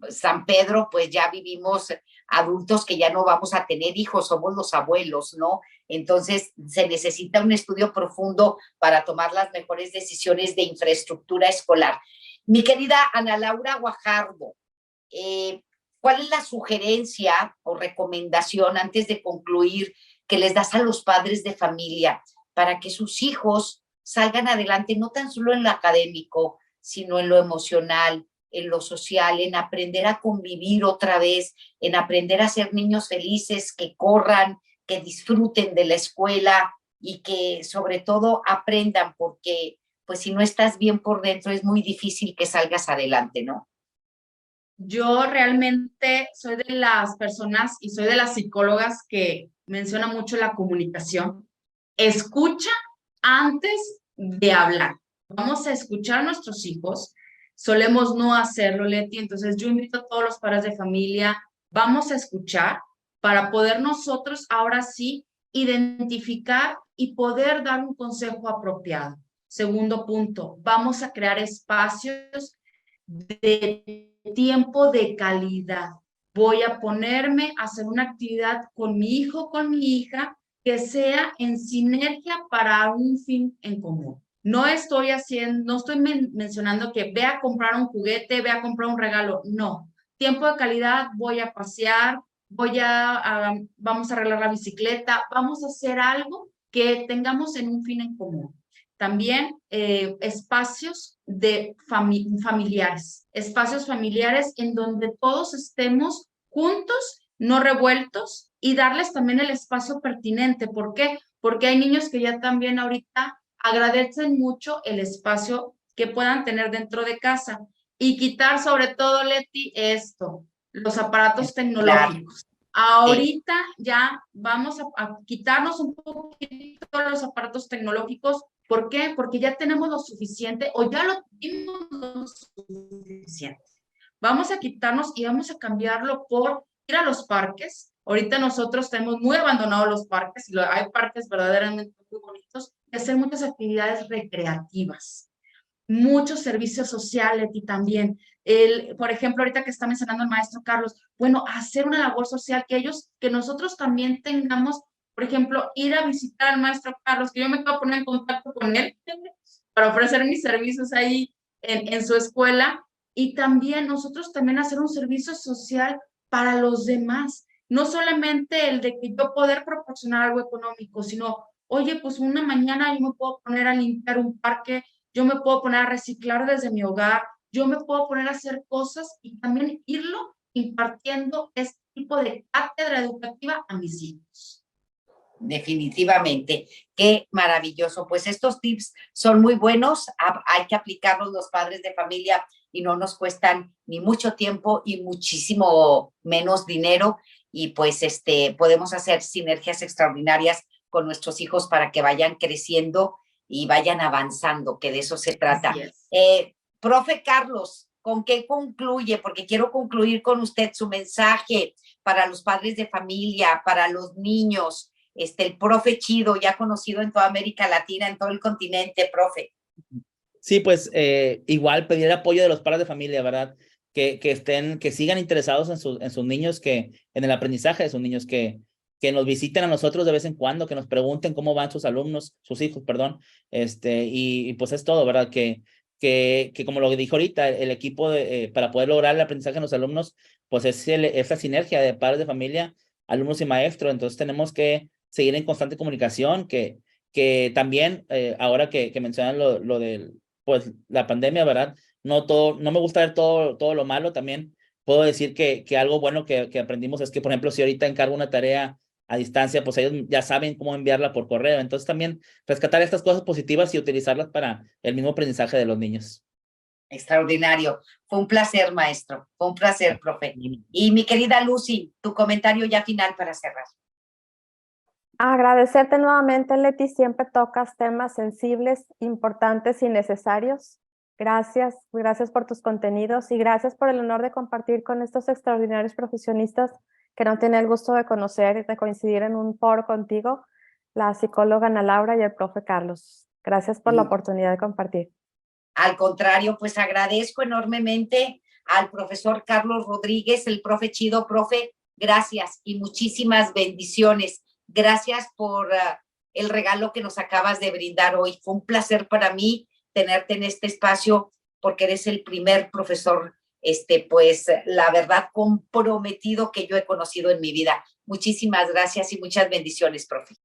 San Pedro, pues ya vivimos adultos que ya no vamos a tener hijos, somos los abuelos, ¿no? Entonces se necesita un estudio profundo para tomar las mejores decisiones de infraestructura escolar. Mi querida Ana Laura Guajardo, ¿cuál es la sugerencia o recomendación antes de concluir que les das a los padres de familia para que sus hijos salgan adelante, no tan solo en lo académico, sino en lo emocional, en lo social, en aprender a convivir otra vez, en aprender a ser niños felices, que corran, que disfruten de la escuela y que sobre todo aprendan, porque pues si no estás bien por dentro es muy difícil que salgas adelante, ¿no? Yo realmente soy de las personas y soy de las psicólogas que menciona mucho la comunicación. Escucha antes de hablar. Vamos a escuchar a nuestros hijos. Solemos no hacerlo, Leti. Entonces yo invito a todos los padres de familia, vamos a escuchar para poder nosotros ahora sí identificar y poder dar un consejo apropiado. Segundo punto, vamos a crear espacios de tiempo de calidad. Voy a ponerme a hacer una actividad con mi hijo, con mi hija, que sea en sinergia para un fin en común. No estoy mencionando que ve a comprar un juguete, ve a comprar un regalo. No. Tiempo de calidad, voy a pasear, vamos a arreglar la bicicleta, vamos a hacer algo que tengamos en un fin en común. También espacios familiares, espacios familiares en donde todos estemos juntos, no revueltos, y darles también el espacio pertinente. ¿Por qué? Porque hay niños que ya también ahorita agradecen mucho el espacio que puedan tener dentro de casa y quitar sobre todo, Leti, los aparatos tecnológicos. Ahorita ya vamos a quitarnos un poquito los aparatos tecnológicos. ¿Por qué? Porque ya tenemos lo suficiente o ya lo tenemos lo suficiente. Vamos a quitarnos y vamos a cambiarlo por ir a los parques. Ahorita nosotros tenemos muy abandonados los parques y hay parques verdaderamente muy bonitos y hacer muchas actividades recreativas. Muchos servicios sociales y también, por ejemplo, ahorita que está mencionando el maestro Carlos, bueno, hacer una labor social que nosotros también tengamos, por ejemplo, ir a visitar al maestro Carlos, que yo me puedo poner en contacto con él para ofrecer mis servicios ahí en su escuela, y también nosotros también hacer un servicio social para los demás, no solamente el de que yo poder proporcionar algo económico, sino, oye, pues una mañana yo me puedo poner a limpiar un parque, yo me puedo poner a reciclar desde mi hogar, yo me puedo poner a hacer cosas y también irlo impartiendo este tipo de cátedra educativa a mis hijos. Definitivamente, qué maravilloso. Pues estos tips son muy buenos, hay que aplicarlos los padres de familia y no nos cuestan ni mucho tiempo y muchísimo menos dinero, y pues podemos hacer sinergias extraordinarias con nuestros hijos para que vayan creciendo y vayan avanzando, que de eso se trata. Profe Carlos, ¿con qué concluye? Porque quiero concluir con usted su mensaje para los padres de familia, para los niños, el profe Chido, ya conocido en toda América Latina, en todo el continente, profe. Sí, pues igual pedir el apoyo de los padres de familia, ¿verdad? Que sigan interesados en sus niños, en el aprendizaje de sus niños, que nos visiten a nosotros de vez en cuando, que nos pregunten cómo van sus alumnos, sus hijos, perdón, y pues es todo, ¿verdad? Que como lo dijo ahorita, el equipo para poder lograr el aprendizaje de los alumnos, pues es esa sinergia de padres de familia, alumnos y maestros. Entonces tenemos que seguir en constante comunicación, que también, ahora que mencionan lo del, pues, la pandemia, ¿verdad? No me gusta ver todo lo malo. También puedo decir que algo bueno que aprendimos es que, por ejemplo, si ahorita encargo una tarea a distancia, pues ellos ya saben cómo enviarla por correo. Entonces también rescatar estas cosas positivas y utilizarlas para el mismo aprendizaje de los niños. Extraordinario. Fue un placer, maestro. Fue un placer, profe. Y mi querida Lucy, tu comentario ya final para cerrar. Agradecerte nuevamente, Leti. Siempre tocas temas sensibles, importantes y necesarios. Gracias por tus contenidos y gracias por el honor de compartir con estos extraordinarios profesionistas que no tenía el gusto de conocer y de coincidir en un foro contigo, la psicóloga Ana Laura y el profe Carlos. Gracias por la oportunidad de compartir. Al contrario, pues agradezco enormemente al profesor Carlos Rodríguez, el profe chido. Profe, gracias y muchísimas bendiciones. Gracias por el regalo que nos acabas de brindar hoy. Fue un placer para mí tenerte en este espacio porque eres el primer profesor, pues la verdad, comprometido que yo he conocido en mi vida. Muchísimas gracias y muchas bendiciones, profe.